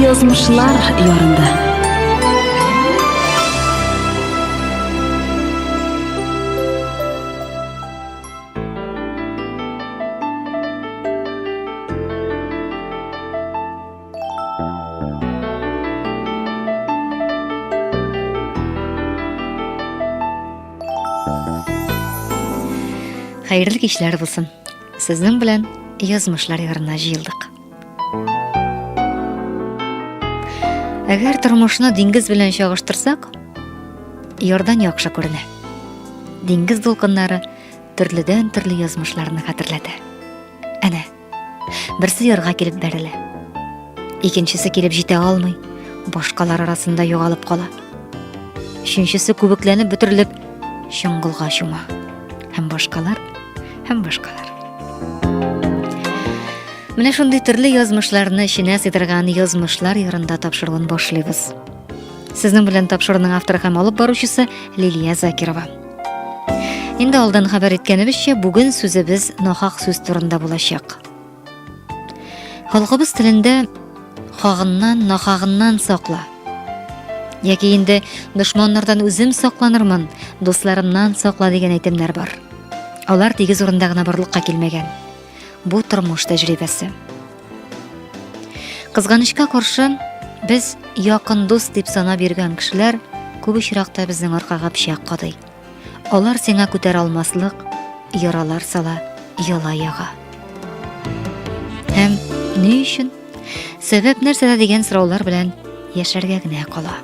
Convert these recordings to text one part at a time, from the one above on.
Язмышлар ярында. Хайырлы кичләр булсын. Сезнең белән язмышлар ярына җыелдык. Әгәр тормышны диңгез белән чагыштырсак, ярдан яхшы күренә. Диңгез дулкыннары төрледән төрле язмышларны хәтерләтә. Әнә, берсе ярга килеп бәрелә. Икенчесе килеп җитә алмый, башкалар арасында югалып кала. Өченчесе күбекләнеп бөтерелеп чоңгылга чума. Һәм башкалар. Менә шундый төрле язмышларны эченә сыйдырган язмышлар ярында тапшыруын башлыйбыз. Сезнең белән тапшыруның авторы һәм алып баручысы Лилия Закирова. Инде алдан хәбәр иткәнебезчә, бүген сүзебез нахак сүз турында булачак. Халкыбыз телендә хагыннан, нахагыннан сакла. Яки инде дошманнардан үзем сакланырмын, дусларымнан сакла дигән әйтемнәр бар. Алар тигез урында гына барлыкка килмәгән. Бу тормыш тәҗрибәсе. Кызганычка каршы, без якын дус дип санап йөргән кешеләр күп очракта безнең аркага пычак кадый. Алар сиңа күтәрә алмаслык, яралар сала, яла яга. Һәм ни өчен? Сәбәп нәрсәдә дигән сораулар белән яшәргә генә кала.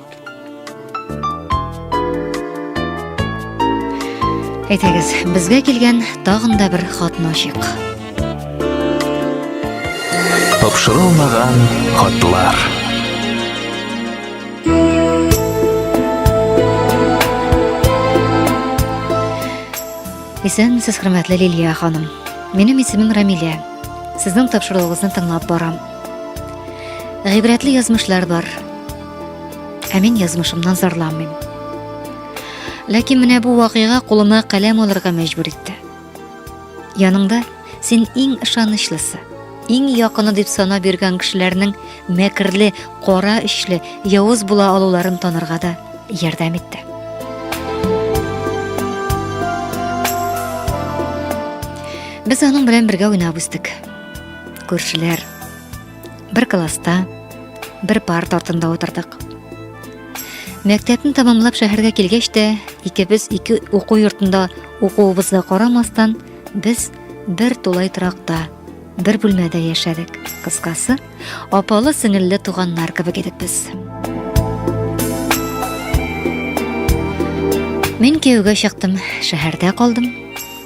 Әйтегез, безгә килгән тагын да бер хатны ачык. Тапшырылмаган хатлар. Исәнмесез, хөрмәтле Лилия ханым. Минем исемем Рамилә. Сезнең тапшыруыгызны тыңлап барам. Гыйбрәтле язмышлар бар. Ә мин язмышымнан зарланмыйм. Ләкин менә бу вакыйга кулыма каләм алырга мәҗбүр итте. Яныңда син иң ышанычлысы, иң якыны дип санап йөргән кешеләрнең мәкерле, кара эшле, явыз була алуларын танырга да ярдәм итте. Без аның белән бергә уйнап үстек. Күршеләр. Бер класста, бер парта артында утырдык. Мәктәпне тамамлап шәһәргә килгәч тә, икебез ике уку йортында укуыбызга карамастан, без бер тулай торакта, бер бүлмәдә яшәдек. Кыскасы, апалы сеңелле туганнар кебек идек без. Мин кияүгә чыктым, шәһәрдә калдым.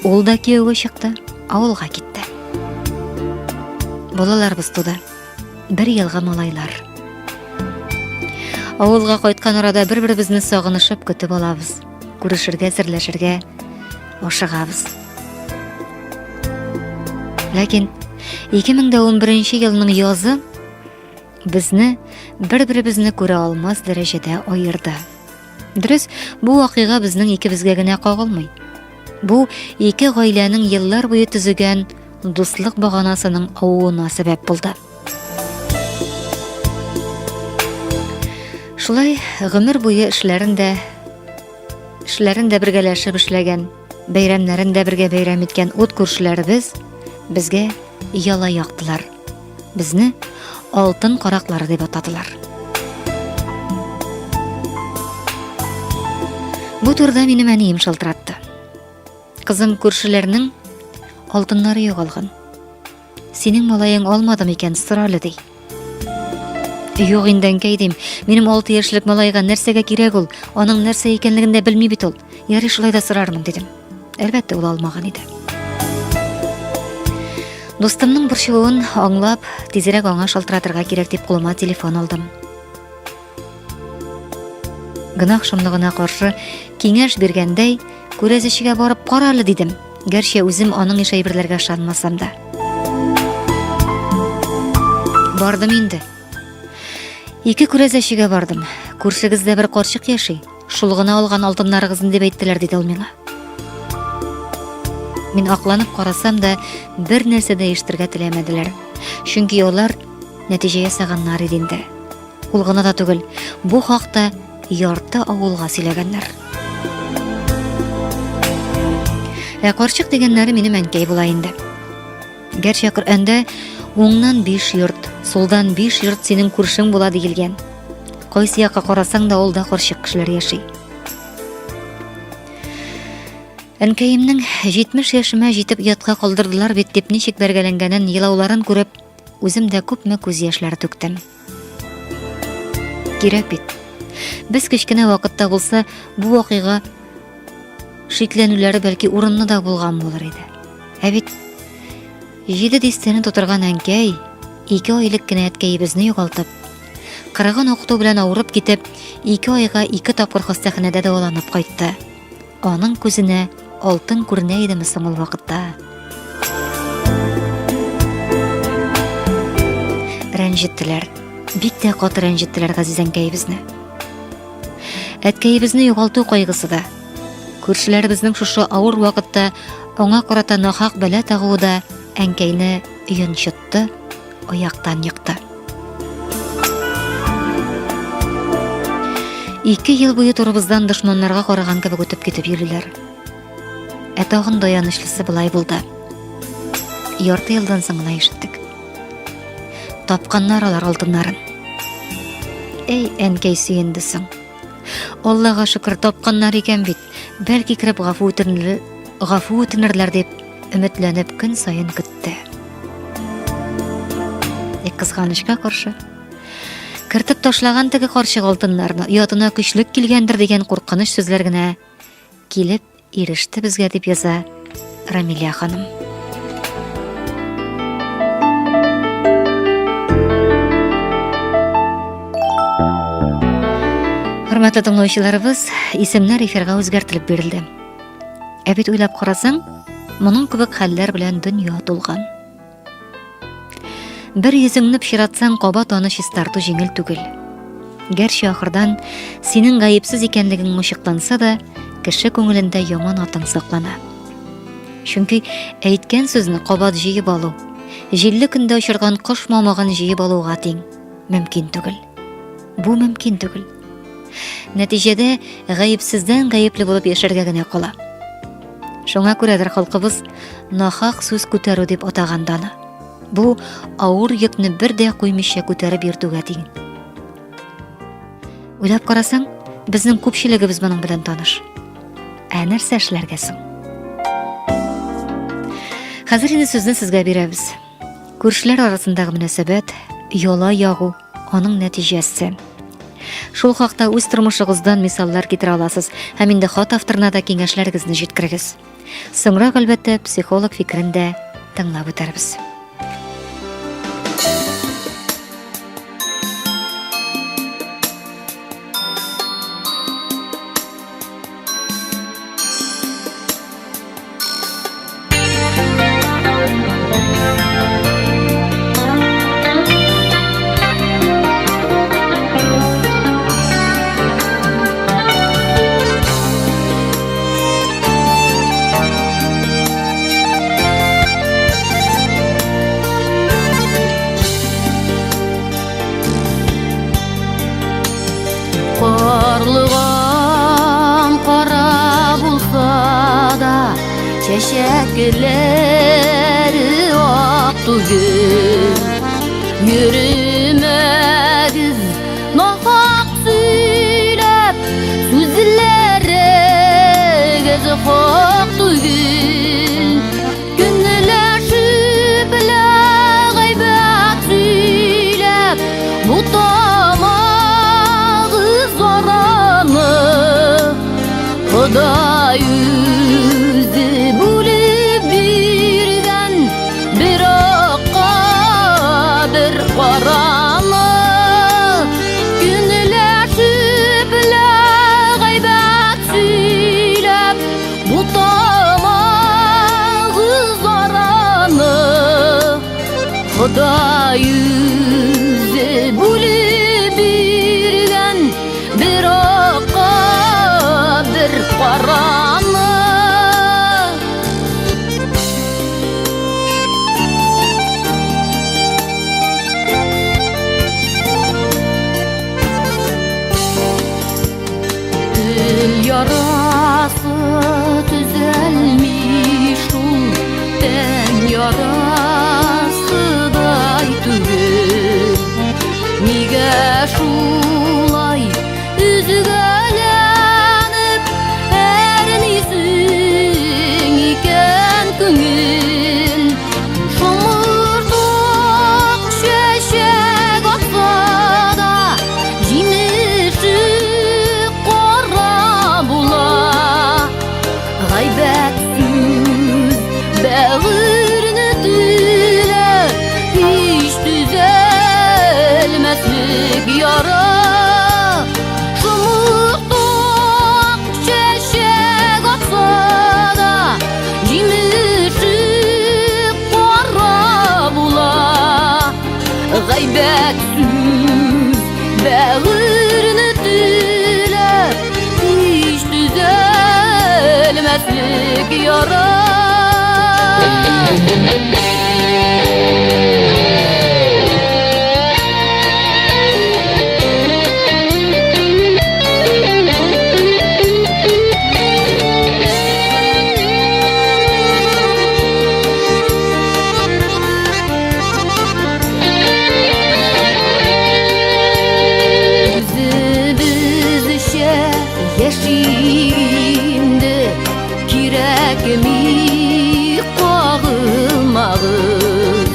Ул да кияүгә чыкты, авылга китте. Балаларыбыз туды. Бер елга малайлар. Авылга кайткан арада бер-беребезне сагынышып көтеп алабыз. Күрешергә, серләшергә ашыгабыз. Ләкин 2011 елның язы безне бер-беребезне күрә алмас дәрәҗәдә аерды. Дөрес, бу вакыйга безнең икебезгә генә кагылмый. Бу ике гаиләнең еллар буе төзегән дуслык баганасының авуына сәбәп булды. Шулай гомер буе эшләрендә бергәләшеп эшләгән, бәйрәмнәрендә бергә бәйрәм иткән ут күршеләребез безгә яла яктылар. Безне алтын караклары дип атадылар. Бу турыда минем әнием шалтыратты. Кызым, күршеләрнең алтыннары югалган. Синең малаең алмады микән соралы ди. Юк инде әнкәй, минем 6 яшьлек малайга нәрсәгә кирәк ул? Аның нәрсә икәнлеген дә белми бит ул. Ярый, шулай да сорармын дидем. Әлбәттә, ул алмаган иде. Достымның борчылуын аңлап, тизрәк аңа шалтыратырга кирәк дип кулыма телефон алдым. Гынах шомлыгына каршы киңәш биргәндәй, күрәзешегә барып каралы дидем. Гәрчә үзем аның иш әйберләргә ышанмасам да. Бардым инде. 2 күрәзәчегә бардым. Күршегездә бер карчык яши. Шул гына алган алтыннарыгызны дип әйттеләр диде ул миңа. Мин акланып карасам да, бер нәрсә дә ишетергә теләмәделәр. Чөнки алар нәтиҗә ясаганнар иде инде. ул гына да түгел, бу хакта ярты авылга сөйләгәннәр. Карчык дигәннәре минем әнкәй була инде. Гәрчә Коръәндә уңнан 5 йорт, сулдан 5 йорт синең күршең була дигелгән. Кайсы якка карасаң да ул да карчык кешеләр яши. Әнкәемнең 70 яшемә җитеп ятка калдырдылар бит дип ничек бәргәләнгәнен, елауларын күреп, үзем дә күпме күз яшьләре түктем. Кирәк бит. Без кечкенә вакытта булса, бу вакыйга шикләнүләре бәлки урынны да булган булыр иде. Ә бит 7 дистәне тутырган әнкәй 2 айлык кенә әткәйебезне югалтып, кырыгын укыту белән авырып китеп, 2 айга 2 тапкыр хастаханәдә дәваланып кайтты. Аның күзенә алтын күренә идеме соң ул вакытта? Рәнҗеттеләр. Бик тә каты рәнҗеттеләр газиз әнкәйебезне. Әткәйебезне югалту кайгысы да, күршеләребезнең шушы авыр вакытта аңа карата нахак бәла тагуы да әнкәйне йончытты, аяктан йыкты. 2 ел буе турыбыздан дошманнарга караган кебек үтеп китеп йөриләр. Ә тагын даянычлысы былай булды. Ярты елдан соң гына ишеттек. Тапканнар алар алтыннарын. Эй, әнкәй сөендесең. Аллага шөкер, тапканнар икән бит. Бәлки кирип гафу үтенерләр дип өметләнеп көн сайын көтте. Кызганычка каршы кертеп ташлаган теге карчык алтыннарны ятына көчлек килгәндер дигән куркыныч сүзләр генә килеп иреште безгә дип яза Рамилә ханым. Хөрмәтле тыңлаучыларыбыз, исемнәр эфирга үзгәртелеп бирелде. Ә бит уйлап карасаң, моның кебек хәлләр белән дөнья тулган. Бер йөзеңне пычратсаң, кабат аны чистарту җиңел түгел. Гәрчә ахырдан синең гаепсез икәнлегең мышыкланса да, кеше күңелендә яман атың саклана. Чөнки әйткән сүзне кабат җыеп алу, җилле көндә очырган кош мамагын җыеп алуга тиң. Мөмкин түгел. Бу мөмкин түгел. Нәтиҗәдә гаепсездән гаепле булып яшәргә генә кала. Шуңа күрәдер халкыбыз нахак сүз күтәрү дип атаган даны. Бу авыр йөкне бер дә куймыйча күтәреп йөртүгә тиң. Уйлап карасаң, безнең күпчелегебез моның белән таныш. Ә нәрсә эшләргә соң? Хәзер инде сүзне сезгә бирәбез. Күршеләр арасындагы мөнәсәбәт, яла ягу, аның нәтиҗәсе. Шул хакта үз тормышыгыздан мисаллар китерә аласыз һәм инде хат авторына да киңәшләрегезне җиткерегез. Соңрак әлбәттә психолог фикерен дә тыңлап үтәрбез. Қарлығам қара болса да, чәшәкелері ақ түгел. Йөрмәгез нахак сөйләп, сүзләрегез хак түгел. Күңеләшеп белә гайбәт сөйләп, бу Ходай үзе бүлеп биргән бер акка бер караны. Күңеләшеп белә гайбәт сөйләп, бу тамагыз араны. Ходай үзе бүлеп биргән бер акка бер караны. тән ярасыдай түгел. Нигә шулай üzgәләнеп әрнисең икән күңел? Шомыртык чәчәк атса да җимеше кара була. Гайбәт сүз бәгырне тилә, һич түзәлмәслек яра. Шомыртык чәчәк атса да җимеше кара була. Гайбәт сүз бәгырне тилә, һич түзәлмәслек яра. Үзебезчә яшинде кирәкми кагылмагыз.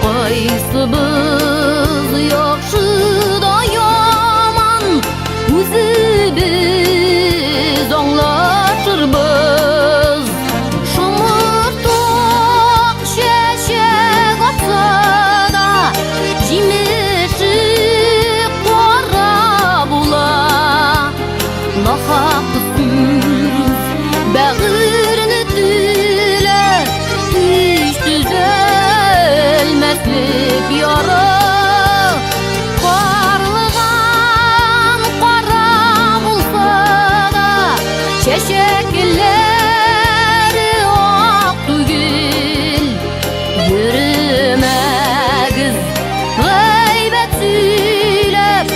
Кайсыбыз яхшы да яман, үзебез аңлашырбыз. Шомыртык чәчәк атса да җимеше кара була. Нахак сүз бәгырне тилә, һич түзәлмәслек яра. Карлыган кара булса да чәчәкләре ак түгел. Йөрмәгез гайбәт сөйләп,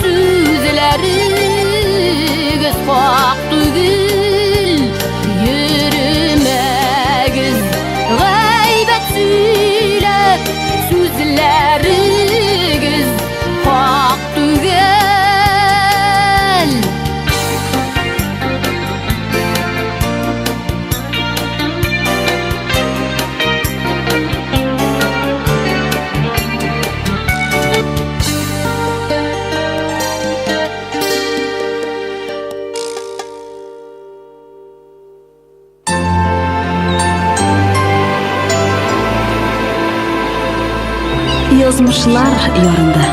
сүзләрегез хак түгел. Йөрмәгез гайбәт сөйләп, сүзләрегез хак түгел. Язмышлар ярында.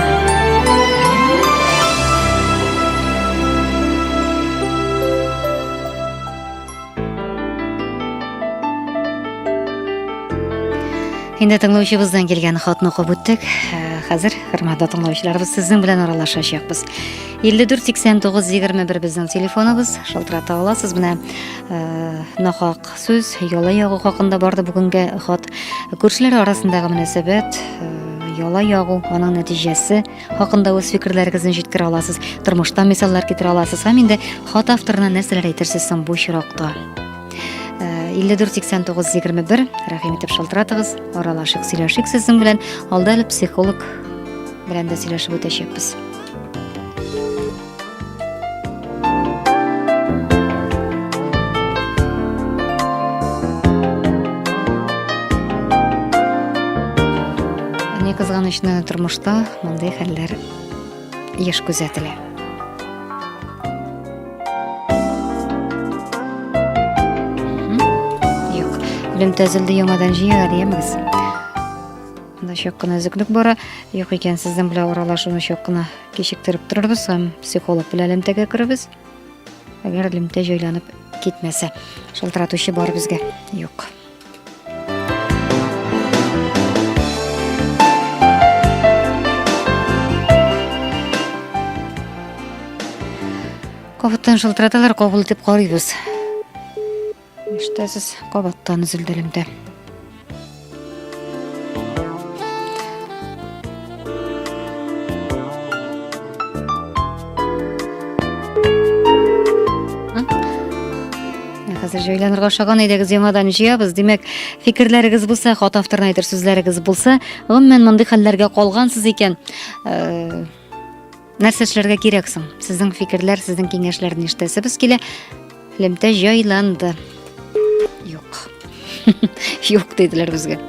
Инде тыңлаучыбыздан келген хатны укып үттек. Хәзер хөрмәтле тыңлаучыларыбыз, сезнең белән аралашачакбыз. 548921 безнең телефоныбыз. Шалтырата аласыз. Менә нахак сүз, яла ягу хакында барды бүгенге хат. Күршеләр арасындагы мөнәсәбәт, яла ягу, аның нәтиҗәсе хакында үз фикерләрегезне җиткерә аласыз. Тормыштан мисаллар китерә аласыз. Һәм инде хат авторына нәрсәләр әйтерсез соң бу чиракта. 548921 рәхим итеп шалтыратыгыз, аралашык, сөйләшик сезнең белән. Алда әле психолог белән дә сөйләшеп үтәчәкбез. Әне кызганычны тормышта мондый хәлләр еш күзәтелә. Тәзілді яңадан жиягар еміз. Анда шоққына үзіклік бара. Йоқ екен сіздің білі оралашуны шоққына кешіктіріп тұрырбыз. Психолог білі әлімтеге кірібіз. Әгер әлімте жойланып кетмәсі. Шалтыратушы бар бізге. Йоқ. Қабыттан шалтыраталар қабыл деп қарайбыз. Иштәсіз қабаттан үзілділімді. Хәзер Җайланырга шаган идегез яңадан җыябыз. Димәк, фикерләрегез булса, хат авторына әйтер сүзләрегез булса, гомумән мондый хәлләргә калгансыз икән, нәрсә эшләргә кирәк соң? Сезнең фикерләр, сезнең киңәшләрне ишетәсебез килә. Элемтә җайланды. Юк. Юк диделәр безгә.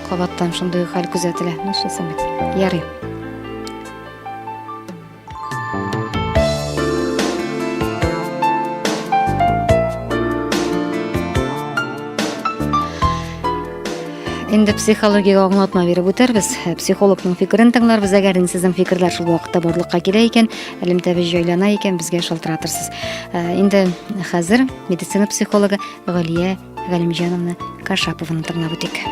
Кабаттан шундый хәл күзәтелә. Нишләсәм бит? Ярый. Инде психология аңлатма биреп үтербез. Психологның фикерен тыңларбыз. Әгәр сезнең фикерләр шул вакытта барлыкка килә икән, элемтәбез җайлана икән, безгә шалтыратырсыз. Инде хәзер медицина психологы Галия Галимҗановна Кашапованы тыңлап үтик.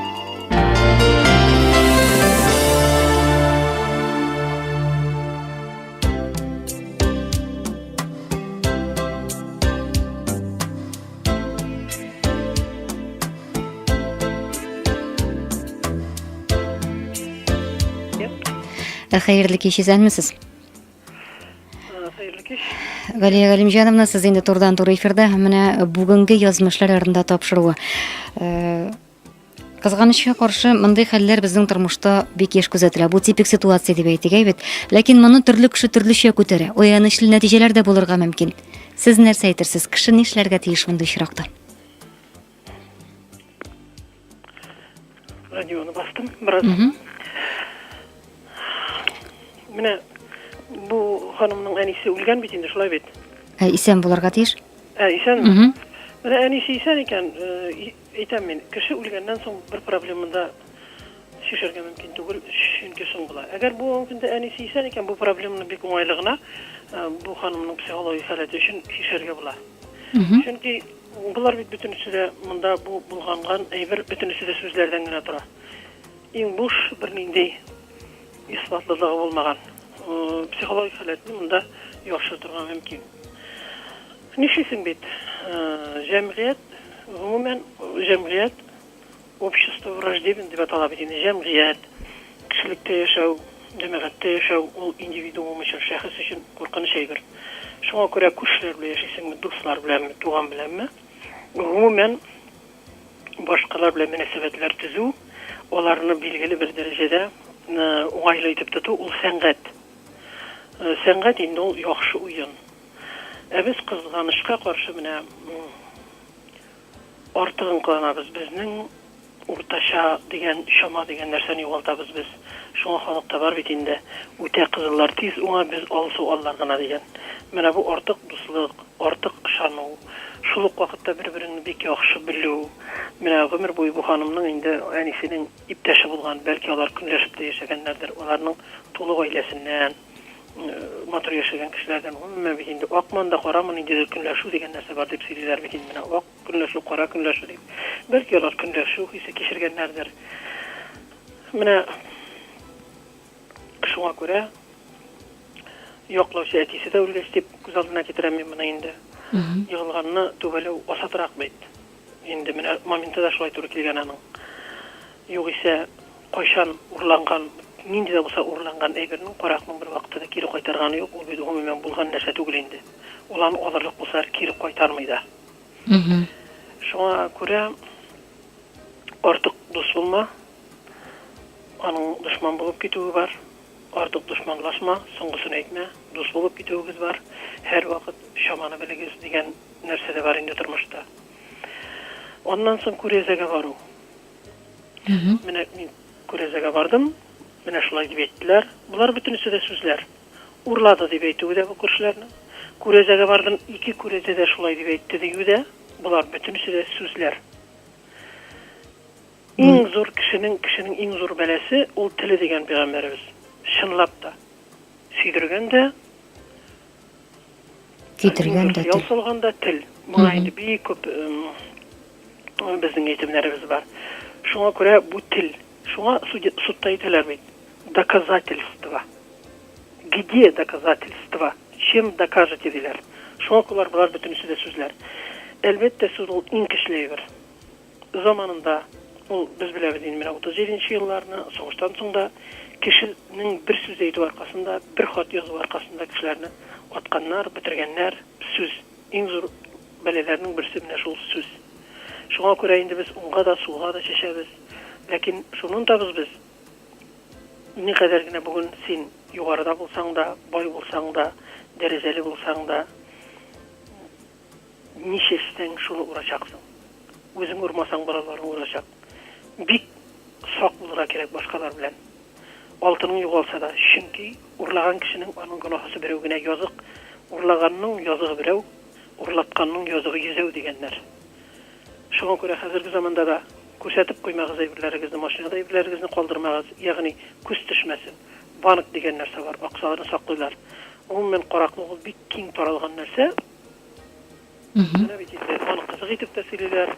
Хәерле кич, исәнмесез? Хәерле кич. Галия Галимҗановна, сез инде турыдан-туры эфирдә менә бүгенге язмышлар ярында тапшыруы. Кызганычка каршы, мондый хәлләр безнең тормышта бик еш күзәтелә. Бу типик ситуация дип әйтик бит. Ләкин моны төрле кеше төрлечә күтәрә. Аянычлы нәтиҗәләр дә булырга мөмкин. Сез нәрсә әйтерсез? Кеше нишләргә тиеш мондый очракта? Радионы бастым, брат. Менә бу ханымның әнисе үлгән бит инде, шулай бит. Исән булырга тиеш? Исән. Менә әнисе исән икән, әйтәм мин, кеше үлгәннән соң бер проблемада шишәргә мөмкин түгел, чөнки соң була. Әгәр бу көндә әнисе исән икән, бу проблеманы бик уңайлы гына бу ханымның психологик халәте өчен шишәргә була. Чөнки булар бит бөтенесе дә монда бу булганган әйбер бөтенесе дә сүзләрдән генә тора. Иң буш бернинди исбатлылыгы булмаган. Психологик халәтне монда яхшы торган мөмкин. Нишлисең бит? Җәмгыять, гомумән җәмгыять, общество враждебен дип атала бит инде. Җәмгыять, кешелектә яшәү, җәмәгатьтә яшәү, ул индивидуум өчен, шәхес өчен куркыныч әйбер. Шуңа күрә күршеләр белән яшисеңме, дуслар беләнме, туган беләнме? Гомумән башкалар белән мөнәсәбәтләр төзү, аларны билгеле бер дәрәҗәдә уңайлы итеп тоту, ул сәнгать. Сәнгать инде ул яхшы уен. Без кызганычка каршы менә артыгын кыланабыз. Безнең уртача дигән, шама дигән нәрсәне югалтабыз без. Шуңа халыкта бар бит инде. Үтә кызыллар тиз уңа, без алсу аллар гына дигән. Менә бу артык дуслык, артык ышану, шул ук вакытта бер-береңне бик яхшы белү. Менә гомер буе бу ханымның инде әнисенең иптәше булган, бәлки алар көнләшеп тә яшәгәннәрдер. Аларның тулы гаиләсеннән, матур яшәгән кешеләрдән гомумән бит инде акманда карамын инде көнләшү дигән нәрсә бар дип сөйлиләр бит инде. Менә ак көнләшү, кара көнләшү дип. Бәлки алар көнләшү хисе кичергәннәрдер. Менә шуңа күрә яклаучы әтисе дә үлгәч дип күз алдына китерәм мин моны инде. Егылганны түбәләү асатрак бит. Инде менә моментында шулай туры килгән аның. Югыйсә кайчан урланган, нинди дә булса урланган әйбернең каракның бер вакытта кире кайтарганы юк. Ул бит гомумән булган нәрсә түгел инде. Улан алырлык булса кире кайтармый да. Шуңа күрә артык дус булма. Аның дошман булып китүе бар. Артык дошманлашма, соңгысын әйтмә. Дус булып китүегез бар. Һәр вакыт шаманы белегез дигән нәрсә дә бар инде тормышта. Ondan соң күрәзәгә бару. Менә мин күрәзәгә бардым. Менә шулай дип әйттеләр. Булар бөтенесе дә сүзләр. Урлады дип әйтүе дә бу күршеләрне. Күрәзәгә бардым, ике күрәзә дә шулай дип әйтте диюе дә, булар бөтенесе дә сүзләр. Иң зур кешенең иң зур бәласе ул теле дигән пәйгамбәрбез. Чынлап та сөйдергән дә, китергән дә. Ялсалганда тел. Моңа инде бик күп безнең әйтемнәребез бар. Шуңа күрә бу тел. Шуңа судта әйтәләр бит. Доказательство. Где доказательство? Чем докажете диләр? Шуңа булар бөтенесе дә сүзләр. Elbette siz ol inkişleyiver. Zamanında ol biz bilebez inmine 37-nji ýyllarny soňuşdan soň da kişinin bir söz eýdi arkasında, bir hat ýazyp arkasında kişilerini atkanlar, bitirgenler söz. Iň zor beleleriniň birisi mine şol söz. Şoňa görä indi biz onga da suwga da çeşebiz. Lakin şunun da biz ne kadar gene bugün sen ýogarda bolsaň da, boy bolsaň da, derejeli bolsaň da nişesten şunu uğraşacaksın. Özün urmasan balaların uğraşacak. Bik sok bulura gerek başkalar bilen. Altının yoğalsa da, çünkü urlagan kişinin onun günahısı birevgine yazık, urlaganının yazığı birev, urlatkanının yazığı yüzev degenler. Şuna göre hazırki zamanda da kösetip koymağız evirlerigizni, maşinada evirlerigizni kaldırmağız, yani küs düşmesin. Banık degen nerse var, aksalarını saklaylar. Umumen qoraklığı bik king taralgan nerse, Ana bitide, ana kızık itip de sililer,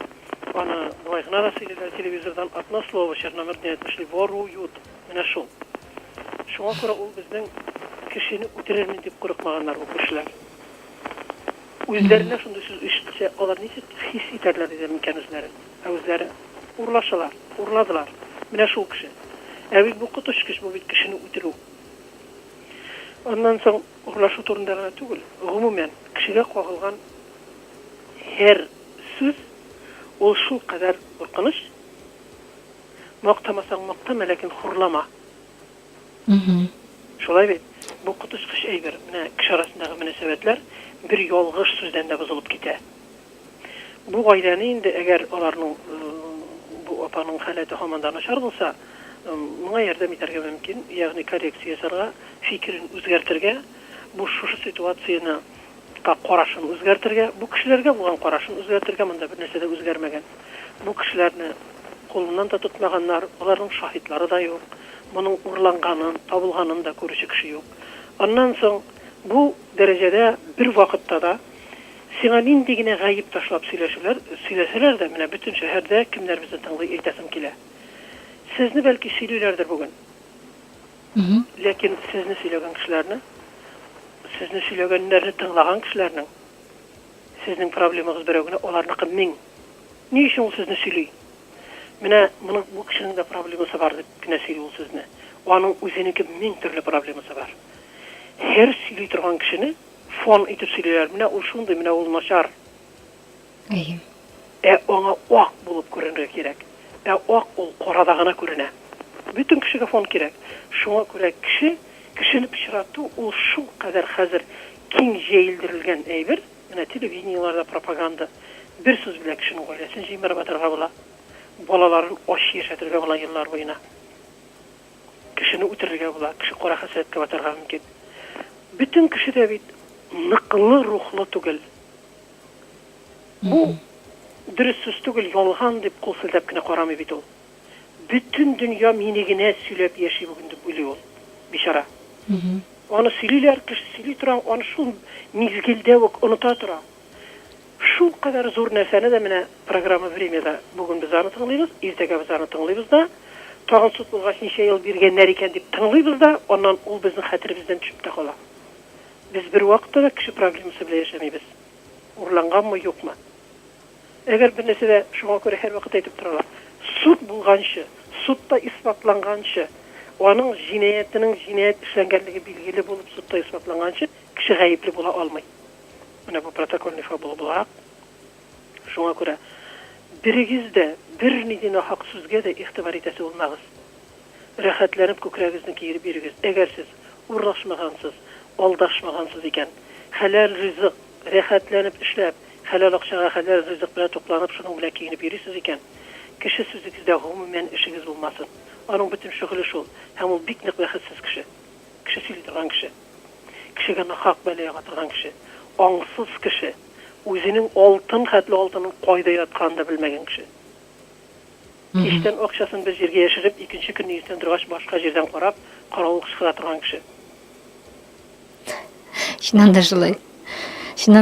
ana duvayğına da sililer, televizordan atna slova şernamır niyetmişli, varu yut, mine şol. Şuna göre ol bizden kişini utirermin deyip kırıkmağanlar o kişiler. Özlerine şunda söz işitse, olar neyse his iterler edelim kendisleri. Özleri urlaşalar, urladılar, mine şol kişi. Evil bu kutuş kişi, bu bit kişini utiru. Ondan sonra urlaşı turundağına tügül, umumen kişiye koğulgan her söz ol şu kadar korkunç. Maktamasan maktama lakin hurlama. Şolay bit. Bu kutuş kış eýber. Mine kişi arasındaky münasebetler bir yolgış sözden de bozulup gite. Bu gaýlany indi eger olaryň bu opanyň halaty hamandan naşar bolsa, muňa ýerdem iterge mümkin. Ýagny korreksiýa jasarga, fikirini özgertirge, bu şu situasiýany qaraşını özgertirge, bu kişilerge bulan qaraşını özgertirge mında bir nesede özgermegen. Bu kişilerini kolundan da tutmaganlar, olaryň şahitlary da ýok. Munyň urlanganyn, tabylganyn da görüşi kişi ýok. Ondan soň bu derejede bir wagtda da siňa nindigine gaýyp taşlap süýleseler de mine bütün şäherde kimler bizi taňly eýtesim kile. Sizni belki süýlerdir bugün. Lekin sizni süýlegen kişilerini sizni süýlegenlerini taňlagan kişileriniň sizning problemaňyz biregine olarnyky miň. Niçin ol sizni süýlüy? Mine bu kişinin de probleması var dip gine süýlüy sizni. Onun özüniki miň türlü probleması var. Her süýlüy turgan kişini fon etip süýleýär. Mine ol şunday, mine ol naşar. Ona ok bulup görünmek gerek. Ok ol qoradagana görüne. Bütün kişiге fon gerek. Şoňa görä kişini pişiratı o şu kadar hazır king jeýildirilgen eýber. Mine telewiziýalarda propaganda bir söz bilen kişini goýarsyn, jemir batyrga bola. Balalaryň oş ýeşetirge bola ýyllar boýuna. Kişini utirge bola, kişi qora hasetge batyrga mümkin. Bütün kişi de bit nıqlı ruhlu tugel. Bu dürüst söz tugel, yolgan dip kol siltep kine qaramy bit ol. Bütün dünýä menigine süýlep ýaşy bugün dip bilýär. Bişara. Onu süýler, kişi süýli turan, onu şu mizgilde unuta tura. Şu kadar zor nerseni de mine programma времяda bugün biz any taňlaýbys, ertege biz any taňlaýbys da, taňy sut bolgaç neçe ýyl bergenler eken dip taňlaýbys da, ondan ol bizning hatyrbizden çüp de gola. Biz bir wagtda da kişi problemasy bilen ýaşamayбыз. Urlanganmy ýokmy? Eger bir nesede şoňa görä her wagt aýdyp turalar. Sut bulgançy, sutda isbatlangançy, onun jinayet işlengenligi bilgili bolup sutda isbatlangançy kişi gaýyply bola almaý. Mine bu protokol nifa bolak. Şoňa görä birigizde bir nidine hak sözge de ihtibar etesi olmagyz. Rahatlanıp kökregizni kiyirip birigiz. Eger siz urlaşmagansız, aldaşmagansız eken, halal rızık rahatlanıp işläp, halal akçaga halal rızık bilen toplanyp şonuň bilen kiyinip ýerisiz eken, kişi sizigizde umumen işigiz bolmasyn. Onun bütün şuguly şol. Hem ol bik nik bahatsiz kişi. Kişi süýleýän kişi. Kişige hak belä gatyrgan kişi. Aňsız kişi. Özüniň altyn hatly altyny goýda ýatkanda bilmegen kişi. İşten okşasyn bir jerge ýeşirip, ikinci gün ýerden durgaç başga jerden qarap, garawlyk çykyra turgan kişi. Şundan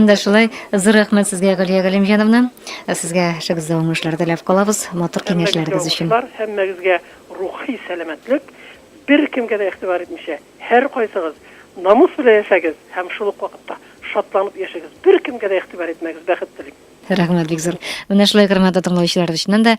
da şulay. Zır rahmet sizge Gülýa Galimjanovna. Sizge şygysy oňuşlar dilep galabys. Motor keňeşleriňiz üçin. Hemmegizge ruhy selametlik bir kimge de ihtibar etmişe. Her goýsagyz namus bilen ýaşagyz, hem şuluk wagtda şatlanyp ýaşagyz. Bir kimge de ihtibar etmegiz, bäxetlik. Рәхмәт бик зур. Менә шулай хөрмәтле тыңлаучылар өчен дә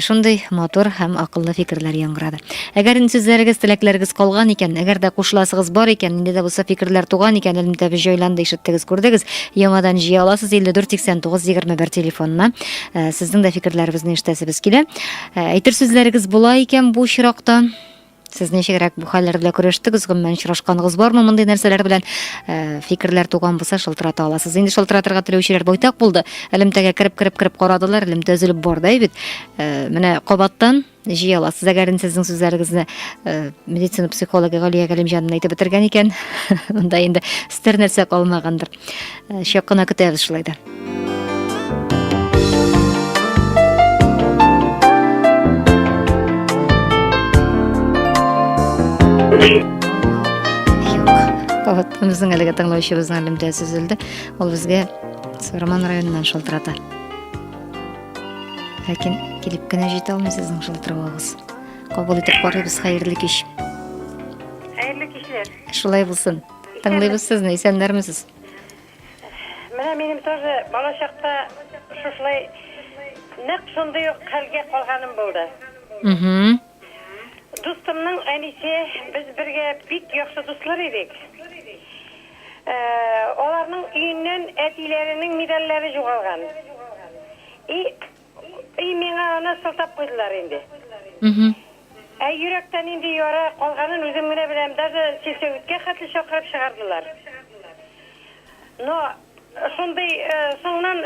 шундый матур һәм акыллы фикерләр яңгырады. Әгәр сүзләрегез, теләкләрегез калган икән, әгәр дә кушыласыгыз бар икән, инде дә булса фикерләр туган икән, әлбәттә без җайланды, ишеттегез, күрдегез. Яңадан җыя аласыз 548921 телефонына. Сезнең дә фикерләрегезне ишетәсебез килә. Әйтер сүзләрегез була икән бу чиракта. Сез ничегрәк бу хәлләр белән көрәштегез, гомумән очрашканыгыз бармы мондый нәрсәләр белән? Фикерләр туган булса шылтырата аласыз. Инде шылтыратырга теләүчеләр байтак булды. Элемтәгә кереп карадылар, элемтә өзелеп барды бит. Менә кабаттан җыя аласыз. Әгәр сезнең сүзләрегезне медицина психологы Галия Галимҗанова әйтеп бетергән икән, монда инде стер нәрсә калмагандыр. Шәп кына көтәбез шулай да. Юк, безнең әлеге тыңлаучыбызның әлемдә сүзелде. Ул безгә Сарман районыннан шылтырата. Ләкин килеп кенә җитә алмый сезнең шылтыравыгыз. Кабул итеп карыйбыз, хәерле кич. Хәерле кичләр. Шулай булсын. Тыңлыйбыз сезне, исәннәрмесез? Менә минем тоже бала чакта шушылай нәкъ шундый ук хәлгә калганым булды. Дустымның әнисе, без бергә бик яхшы дуслар идек. Аларның өйеннән әтиләренең медальләре югалган. И миңа аны сылтап куйдылар инде. Йөрәктән инде яра калганын үзем генә беләм, даже сельсоветка хәтле чакырып чыгардылар. Но шундый соңнан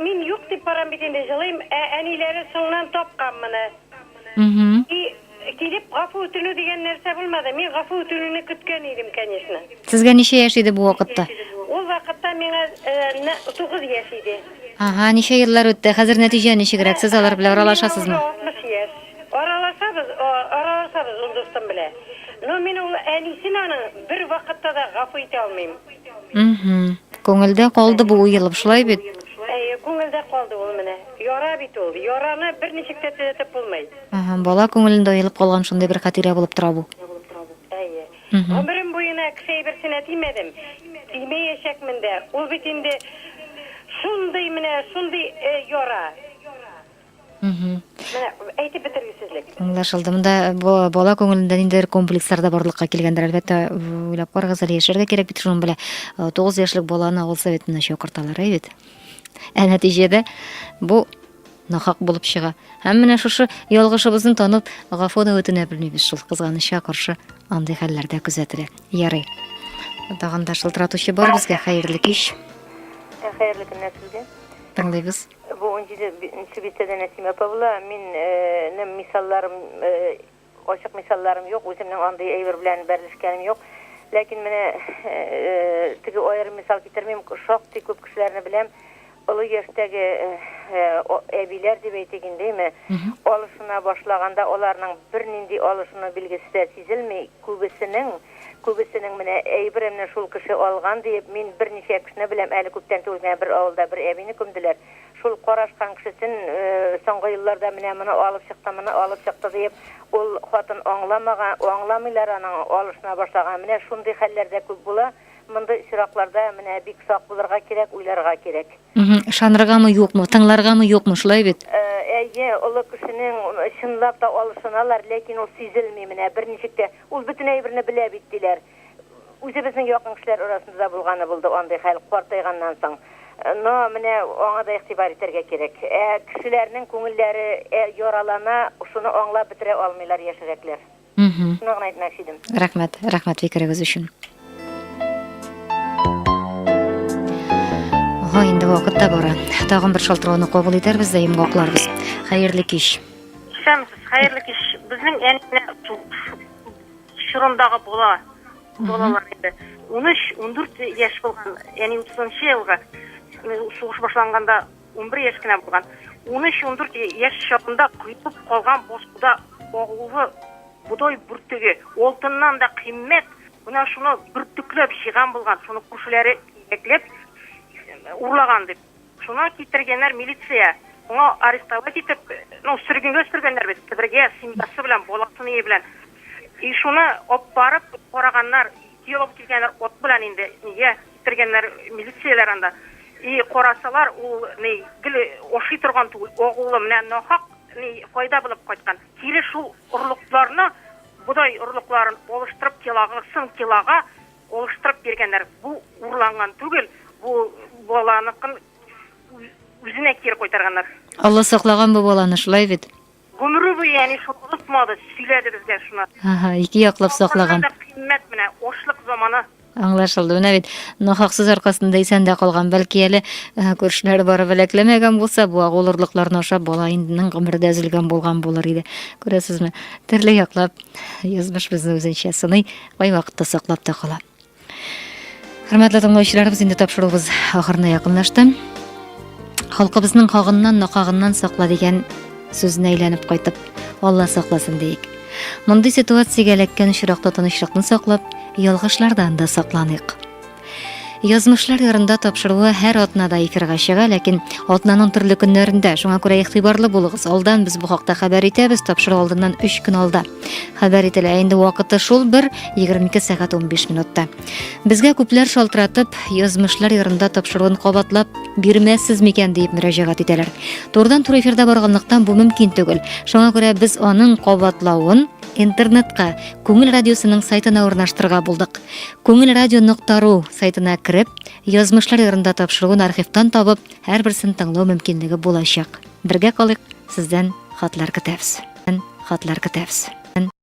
мин юк дип барам бит инде җылыйм, әниләре соңнан тапкан моны. Килеп гафу үтенү дигән нәрсә булмады. Мин гафу үтенүне көткән идем, конечно. Сезгә ничә яшь иде бу вакытта? Ул вакытта миңа 9 яшь иде. Ага, ничә еллар үтте? Хәзер нәтиҗә ничегрәк? Сез алар белән аралашасызмы? 60 яшь. Аралашабыз ул дустым белән. Но мин ул әнисен аның бер вакытта да гафу итә алмыйм. Күңелдә калды бу уелып, шулай бит? Күңелдә калды ул менә. Яра бит ул. Яраны бер ничек тә төзәтеп булмый. Бала күңелендә уелып калган шундый бер хатирә булып тора бу. Ömrüm boyuna kişiye birisine demedim. Demeyecekmin de. Ol bitinde şunday mine, şunday yora. Әйтеп бетермисезлек. Аңлашылды. Монда бала күңелендә ниндидер комплекслар да барлыкка килгәндер. Әлбәттә, уйлап карагыз, әле яшәргә кирәк бит шуның белән. 9 яшьлек баланы авыл советына чакырталар, бит. Нәтиҗәдә бу нахак булып чыга. Һәм менә шушы ялгышыбызны танып, гафу да үтенә белмибез шул. Кызганычка каршы андый хәлләрдә күзәтелә. Ярый. Тагын да шылтыратучы бар безгә. Хәерле кич. Хәерле көннәр сезгә. Тыңлыйбыз. Bu 10-нче бистәдә Нәсимә Павла, минем мисалларым, ачык мисалларым юк, үземнең андый әйбер белән берлешкәнем юк. Ләкин менә теге аерым мисал китермим, шактый күп кешеләрне беләм. Олы яшьтәге әбиләр дип әйтик инде, алышына башлаганда аларның бернинди алышына билгесе дә сизелми, күбесенең менә әйберемне шул кеше алган дип мин берничә кешене беләм, әле күптән түгел бер авылда бер әбине күмделәр. Шул карашкан кешесен соңгы елларда менә моны алып чыкты дип, ул хатын аңламыйлар аның алышына башлаган. Менә шундый хәлләрдә күп була. Мондай чиракларда менә бик сак булырга кирәк, уйларга кирәк. Ышаныргамы, юкмы, тыңларгамы, юкмы, шулай бит? Олы кешенең чынлап та алышыналар, ләкин ул сизелми менә берничектә. Ул бөтен әйберне белә бит диләр. Үзебезнең якын кешеләр арасында булганы булды андый хәл картайганнан соң. Но менә аңа да игътибар итәргә кирәк. Кешеләрнең күңелләре яралана, шуны аңлап бетерә алмыйлар яшьрәкләр. Шуны гына әйтмәкче идем. Рәхмәт фикерегез өчен. Инде вакыт та бара. Тагын бер шалтырауны кабул итәрбез дә йомгакларбыз. Хәерле кич. Хәерле кич. Безнең әнине шурындагы балалар инде 13-14 яшь булган. Яни 30-нчы елга сугыш башланганда 11 яшь кенә булган. 13-14 яшь чагында кыйпып калган босуда огылы будай бүртеге, алтыннан да кыйммәт, менә шуны бүртекләп җыйган булган. Шуны күршеләре якләп урлаган дип. Шуны китергәннәр милиция. Аңа арестовать итеп, сөргөнгә сөргәннәр бит. Бергә семьясы белән, баласыны белән. Шуны алып барып караганнар, елып килгәннәр от белән инде. Нигә китергәннәр милицияләр анда. Корасалар ул гел ошый торган түгел, огылы менән нахак файда булып кайткан. Кире шул урлыкларны, будай урлыкларын олыштырып килага олыштырып бергәннәр. Бу урланган түгел, бу баланыкын үзенә кире кайтарганнар. Алла саклаган бу баланы шулай бит. Гомере буе яни шул унытмады, сөйләде безгә шуны. Ага, ике яклап саклаган. Кыйммәт менә ошлык заманы. Аңлашылды. Менә бит нахаксыз аркасында исәндә калган, бәлки әле күршеләр барып эләкләмәгән булса, бу агулырлыкларны ашап бала инде гомердә өзелгән булган булыр иде. Күрәсезме? Төрле яклап язмыш безне үзенчә сыный, кай вакытта саклап та кала. Хөрмәтле тыңлаучыларыбыз, инде тапшыруыбыз ахырына якынлашты. Халкыбызның кагыннан, накагыннан сакла дигән сүзне әйләнеп кайтып, Алла сакласын диек. Мондый ситуациягә эләккән очракта тынычлыкны саклап, ялгышлардан да сакланыйк. Язмышлар ярында тапшыруы һәр атнада эфирга чыга, ләкин атнаның төрле көннәрендә. Шуңа күрә игътибарлы булыгыз. Алдан без бу хакта хәбәр итәбез, тапшыру алдыннан 3 көн алда. Хәбәр ителә, инде вакыты шул 1:22 сәгать 15 минутта. Безгә күпләр шалтыратып, язмышлар ярында тапшыруын кабатлап бирмәссез микән дип мөрәҗәгать итәләр. Турыдан-туры эфирдә барганлыктан бу мөмкин түгел. Шуңа күрә без аның кабатлавын интернетка, Күңел радиосының сайтына урнаштырырга булдык. Күңелрадио.ру сайтына кирип, язмышлар ярында тапшыруын архивтан табып, һәрберсен тыңлау мөмкинлеге булачак. Бергә калыйк, сездән хатлар көтәбез.